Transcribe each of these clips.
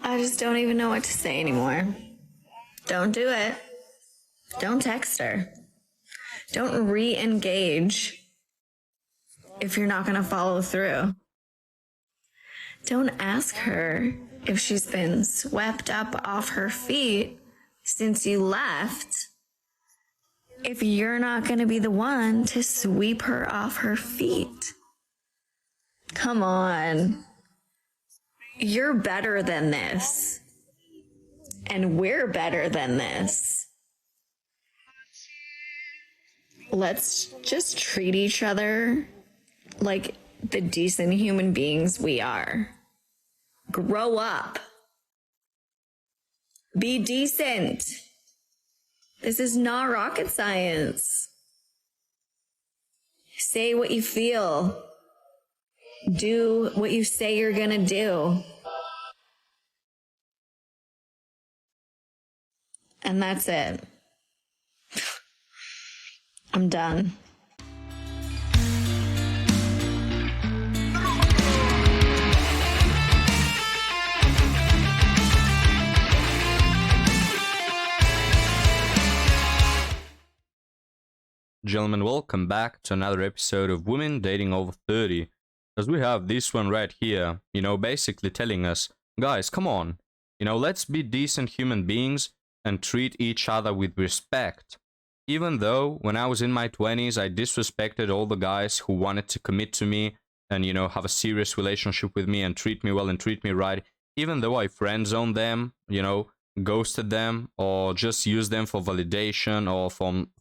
I just don't even know what to say anymore. Don't do it. Don't text her. Don't re-engage if you're not going to follow through. Don't ask her if she's been swept up off her feet since you left if you're not going to be the one to sweep her off her feet. Come on. You're better than this. And we're better than this. Let's just treat each other like the decent human beings we are. Grow up. Be decent. This is not rocket science. Say what you feel. Do what you say you're gonna do. And that's it. I'm done. Gentlemen, welcome back to another episode of Women Dating Over 30. Because we have this one right here, basically telling us, guys, come on, let's be decent human beings and treat each other with respect. Even though when I was in my 20s, I disrespected all the guys who wanted to commit to me and, have a serious relationship with me and treat me well and treat me right. Even though I friend-zoned them, ghosted them or just used them for validation or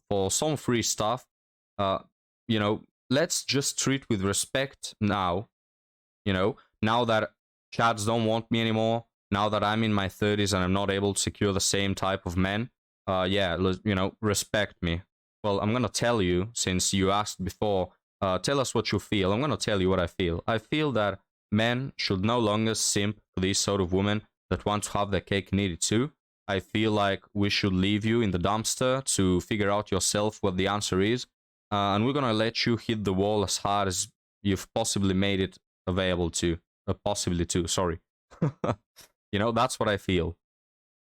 for some free stuff, let's just treat with respect now. Now that chads don't want me anymore, now that I'm in my 30s and I'm not able to secure the same type of men, respect me. Well, I'm gonna tell you, since you asked before, tell us what you feel. I'm gonna tell you what I feel. I feel that men should no longer simp for these sort of women that want to have their cake and eat it too. I feel like we should leave you in the dumpster to figure out yourself what the answer is. And we're gonna let you hit the wall as hard as you've possibly made it available to. Possibly to, sorry. That's what I feel.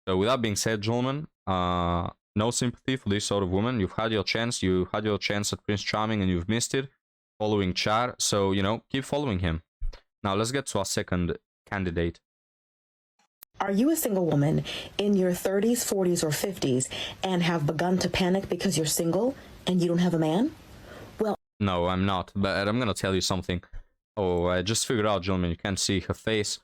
So with that being said, gentlemen, no sympathy for this sort of woman. You've had your chance. You had your chance at Prince Charming and you've missed it. Following Chad. So, keep following him. Now let's get to our second candidate. Are you a single woman in your 30s, 40s, or 50s and have begun to panic because you're single and you don't have a man? Well, no, I'm not, but I'm gonna tell you something. Oh, I just figured out, gentlemen, you can't see her face.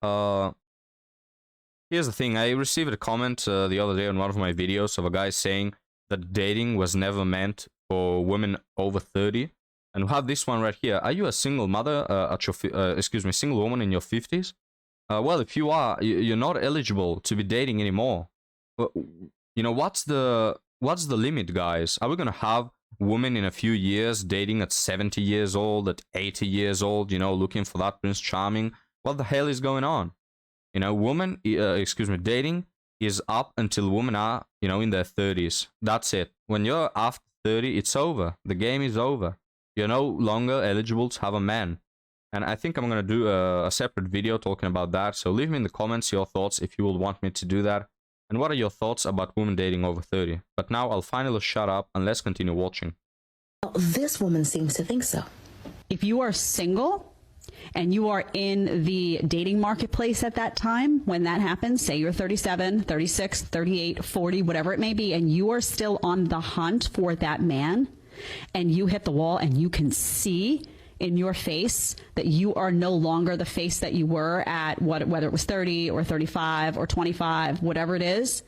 Here's the thing, I received a comment the other day on one of my videos of a guy saying that dating was never meant for women over 30. And we have this one right here. Are you a single mother single woman in your 50s? Well, if you are, you're not eligible to be dating anymore. What's the limit, guys? Are we gonna have women in a few years dating at 70 years old, at 80 years old, looking for that Prince Charming? What the hell is going on? Dating is up until women are, in their 30s. That's it. When you're after 30, it's over. The game is over. You're no longer eligible to have a man. And I think I'm going to do a separate video talking about that. So leave me in the comments your thoughts if you will want me to do that. And what are your thoughts about women dating over 30? But now I'll finally shut up and let's continue watching. This woman seems to think so. If you are single and you are in the dating marketplace at that time, when that happens, say you're 37, 36, 38, 40, whatever it may be, and you are still on the hunt for that man, and you hit the wall and you can see in your face that you are no longer the face that you were at whether it was 30 or 35 or 25, whatever it is,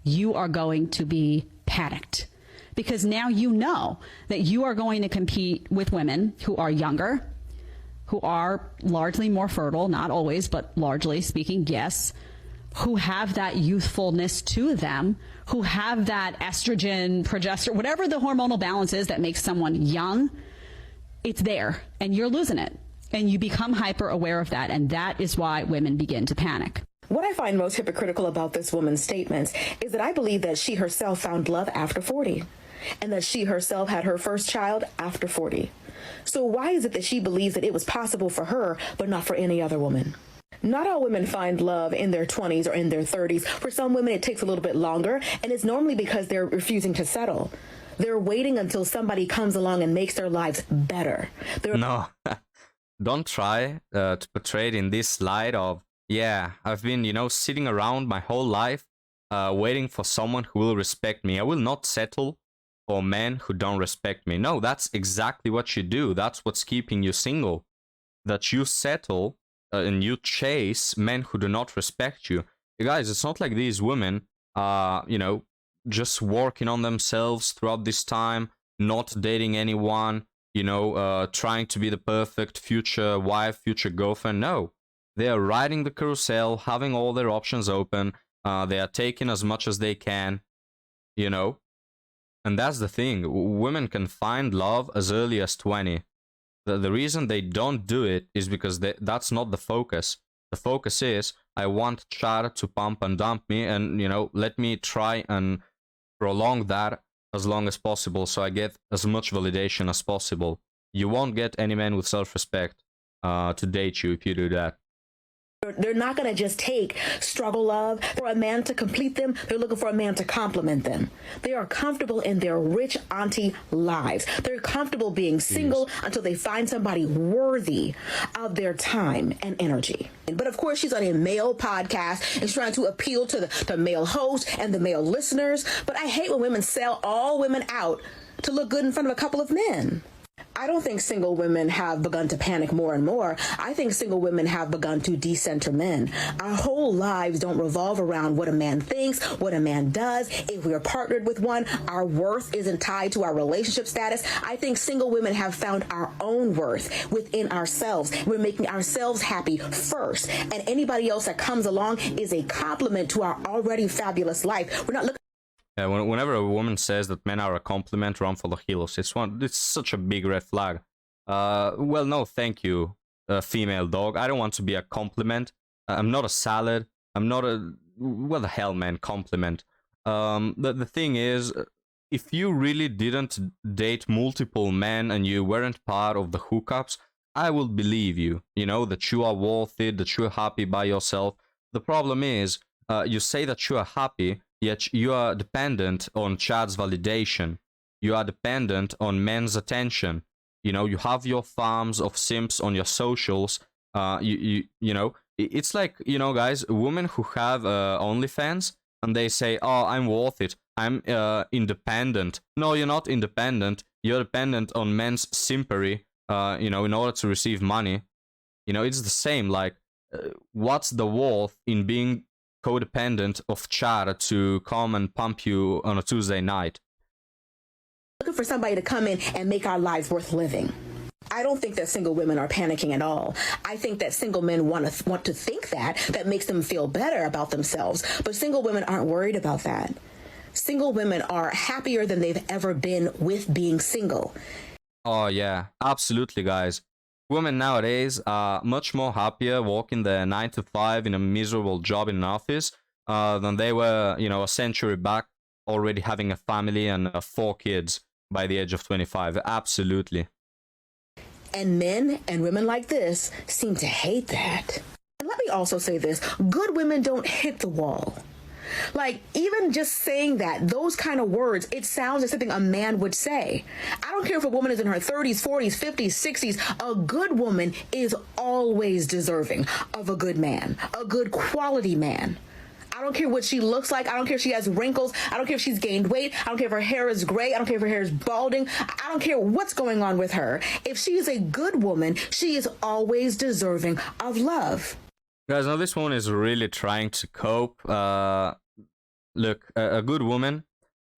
you are going to be panicked. Because now you know that you are going to compete with women who are younger, who are largely more fertile, not always, but largely speaking, yes, who have that youthfulness to them, who have that estrogen, progesterone, whatever the hormonal balance is that makes someone young. It's there, and you're losing it, and you become hyper aware of that, and that is why women begin to panic. What I find most hypocritical about this woman's statements is that I believe that she herself found love after 40, and that she herself had her first child after 40. So why is it that she believes that it was possible for her, but not for any other woman? Not all women find love in their 20s or in their 30s. For some women, it takes a little bit longer, and it's normally because they're refusing to settle. They're waiting until somebody comes along and makes their lives better. No, don't try to portray it in this light of, yeah, I've been, sitting around my whole life waiting for someone who will respect me. I will not settle for men who don't respect me. No, that's exactly what you do. That's what's keeping you single. That you settle and you chase men who do not respect you. You guys, it's not like these women are, just working on themselves throughout this time, not dating anyone, trying to be the perfect future wife, future girlfriend. No, they are riding the carousel, having all their options open. They are taking as much as they can, and that's the thing. Women can find love as early as 20. The reason they don't do it is because that's not the focus. The focus is, I want Chad to pump and dump me, and let me try and prolong that as long as possible so I get as much validation as possible. You won't get any man with self-respect to date you if you do that. They're not going to just take struggle love for a man to complete them. They're looking for a man to complement them. They are comfortable in their rich auntie lives. They're comfortable being single until they find somebody worthy of their time and energy. But of course, she's on a male podcast and she's trying to appeal to the male host and the male listeners. But I hate when women sell all women out to look good in front of a couple of men. I don't think single women have begun to panic more and more. I think single women have begun to decenter men. Our whole lives don't revolve around what a man thinks, what a man does. If we are partnered with one, our worth isn't tied to our relationship status. I think single women have found our own worth within ourselves. We're making ourselves happy first. And anybody else that comes along is a compliment to our already fabulous life. We're not looking. Yeah, whenever a woman says that men are a compliment, run for the hills. It's such a big red flag. Well, no, thank you, female dog. I don't want to be a compliment. I'm not a salad. I'm not a... What the hell, man, compliment. The thing is, if you really didn't date multiple men and you weren't part of the hookups, I will believe you, that you are worth it, that you're happy by yourself. The problem is, you say that you are happy, yet you are dependent on Chad's validation. You are dependent on men's attention. You have your farms of simps on your socials. It's like, guys, women who have OnlyFans and they say, oh, I'm worth it. I'm independent. No, you're not independent. You're dependent on men's simpery, in order to receive money. It's the same. Like, what's the worth in being codependent of Chad to come and pump you on a Tuesday night? Looking for somebody to come in and make our lives worth living. I don't think that single women are panicking at all. I think that single men want to think that makes them feel better about themselves. But single women aren't worried about that. Single women are happier than they've ever been with being single. Oh yeah, absolutely, guys. Women nowadays are much more happier working their 9 to 5 in a miserable job in an office than they were, a century back, already having a family and 4 kids by the age of 25. Absolutely. And men and women like this seem to hate that. And let me also say this. Good women don't hit the wall. Like, even just saying that, those kind of words, it sounds like something a man would say. I don't care if a woman is in her 30s, 40s, 50s, 60s. A good woman is always deserving of a good man, a good quality man. I don't care what she looks like. I don't care if she has wrinkles. I don't care if she's gained weight. I don't care if her hair is gray. I don't care if her hair is balding. I don't care what's going on with her. If she is a good woman, she is always deserving of love. Guys, now this woman is really trying to cope. Look, a good woman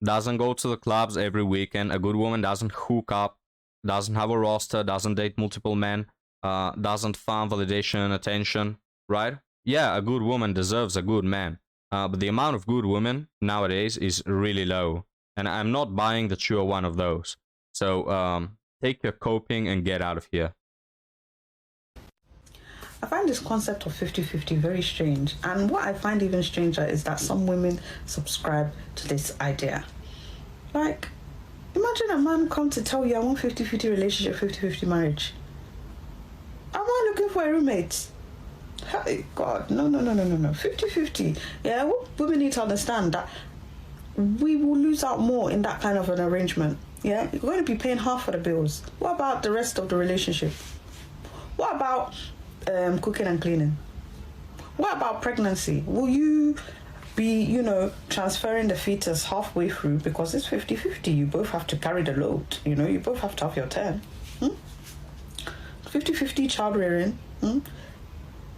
doesn't go to the clubs every weekend. A good woman doesn't hook up, doesn't have a roster, doesn't date multiple men, doesn't find validation and attention, right? Yeah, a good woman deserves a good man. But the amount of good women nowadays is really low. And I'm not buying that you are one of those. So take your coping and get out of here. I find this concept of 50-50 very strange. And what I find even stranger is that some women subscribe to this idea. Like, imagine a man come to tell you, I want 50-50 relationship, 50-50 marriage. Am I looking for a roommate? Hey, God, no. 50-50. Yeah, what women need to understand that we will lose out more in that kind of an arrangement. Yeah, you're going to be paying half of the bills. What about the rest of the relationship? What about cooking and cleaning? What about pregnancy? Will you be, transferring the fetus halfway through? Because it's 50-50. You both have to carry the load. You both have to have your turn. 50-50 child rearing.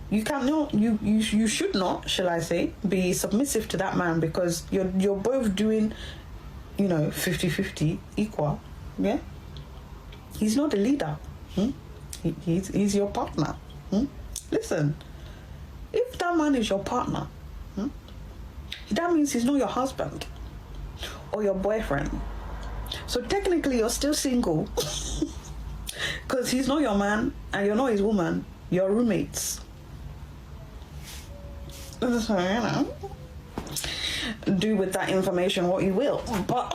You cannot, you should not, shall I say, be submissive to that man, because you're both doing, 50-50 equal. Yeah. He's not the leader. He's your partner. Listen, if that man is your partner, that means he's not your husband or your boyfriend. So technically, you're still single because he's not your man and you're not his woman. You're roommates. So, do with that information what you will. But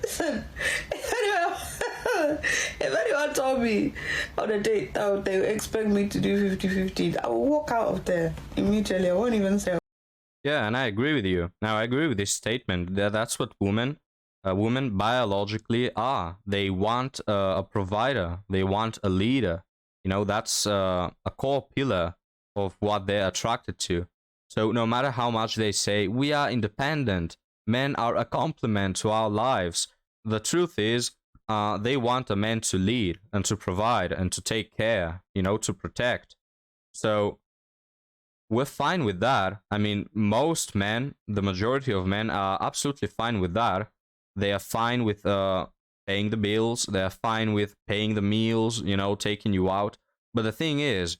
listen, if anyone told me on a date that they expect me to do 50-50, I will walk out of there immediately. I won't even say. Yeah, and I agree with you. Now, I agree with this statement. That's what women biologically are. They want a provider. They want a leader. That's a core pillar of what they're attracted to. So no matter how much they say, we are independent, men are a complement to our lives, the truth is, they want a man to lead and to provide and to take care, to protect. So we're fine with that. I mean, most men, the majority of men are absolutely fine with that. They are fine with paying the bills. They are fine with paying the meals, taking you out. But the thing is,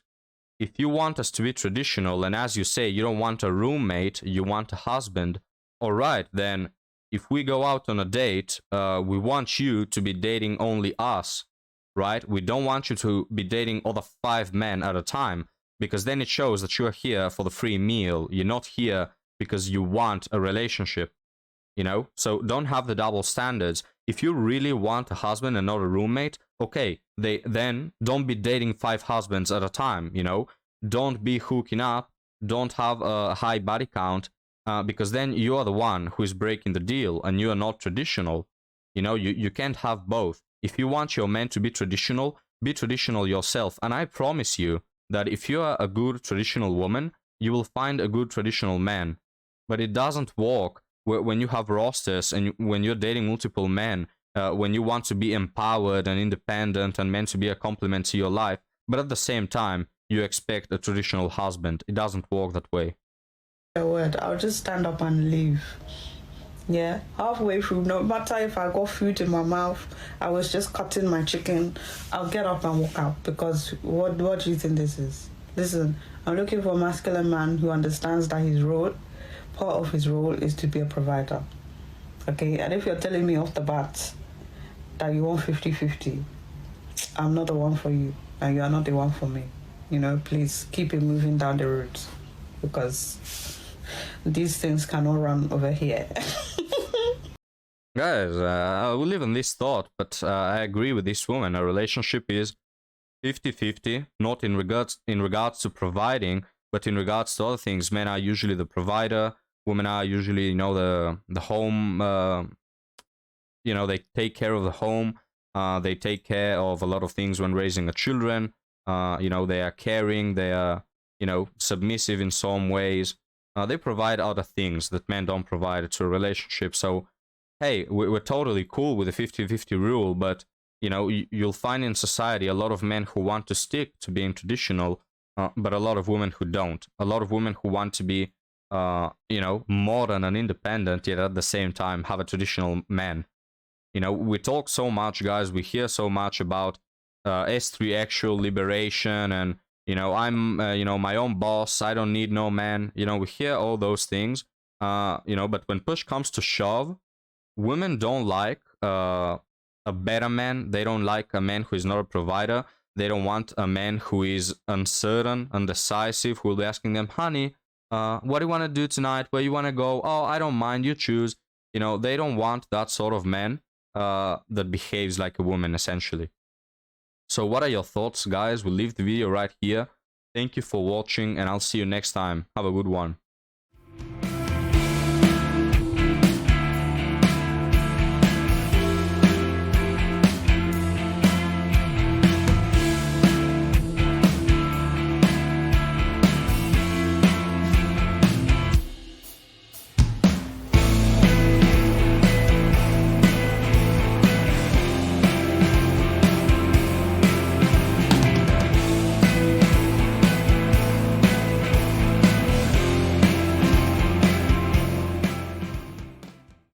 if you want us to be traditional, and as you say, you don't want a roommate, you want a husband, all right, then if we go out on a date, we want you to be dating only us, right? We don't want you to be dating other 5 men at a time, because then it shows that you're here for the free meal. You're not here because you want a relationship, So don't have the double standards. If you really want a husband and not a roommate, okay, then don't be dating 5 husbands at a time, Don't be hooking up, don't have a high body count, because then you are the one who is breaking the deal and you are not traditional. You can't have both. If you want your man to be traditional yourself. And I promise you that if you are a good traditional woman, you will find a good traditional man. But it doesn't work when you have rosters and when you're dating multiple men, when you want to be empowered and independent and meant to be a complement to your life, but at the same time, you expect a traditional husband. It doesn't work that way. A word, I'll just stand up and leave. Yeah, halfway through, no matter if I got food in my mouth, I was just cutting my chicken, I'll get up and walk out, because what do you think this is? Listen, I'm looking for a masculine man who understands that part of his role is to be a provider. Okay, and if you're telling me off the bat that you want 50-50, I'm not the one for you, and you are not the one for me. Please keep it moving down the road, because these things cannot run over here. Guys, I will live on this thought, but I agree with this woman. A relationship is 50-50, not in regards to providing, but in regards to other things. Men are usually the provider. Women are usually, the home. They take care of the home. They take care of a lot of things when raising a children. They are caring. They are, submissive in some ways. They provide other things that men don't provide to a relationship. So, hey, we're totally cool with the 50-50 rule, but, you'll find in society a lot of men who want to stick to being traditional, but a lot of women who don't. A lot of women who want to be, modern and independent, yet at the same time have a traditional man. We talk so much, guys. We hear so much about S3 actual liberation and, I'm, my own boss. I don't need no man. We hear all those things, but when push comes to shove, women don't like a better man. They don't like a man who is not a provider. They don't want a man who is uncertain, undecisive, who will be asking them, honey, what do you want to do tonight? Where you want to go? Oh, I don't mind. You choose. They don't want that sort of man that behaves like a woman, essentially. So what are your thoughts, guys? We'll leave the video right here. Thank you for watching, and I'll see you next time. Have a good one.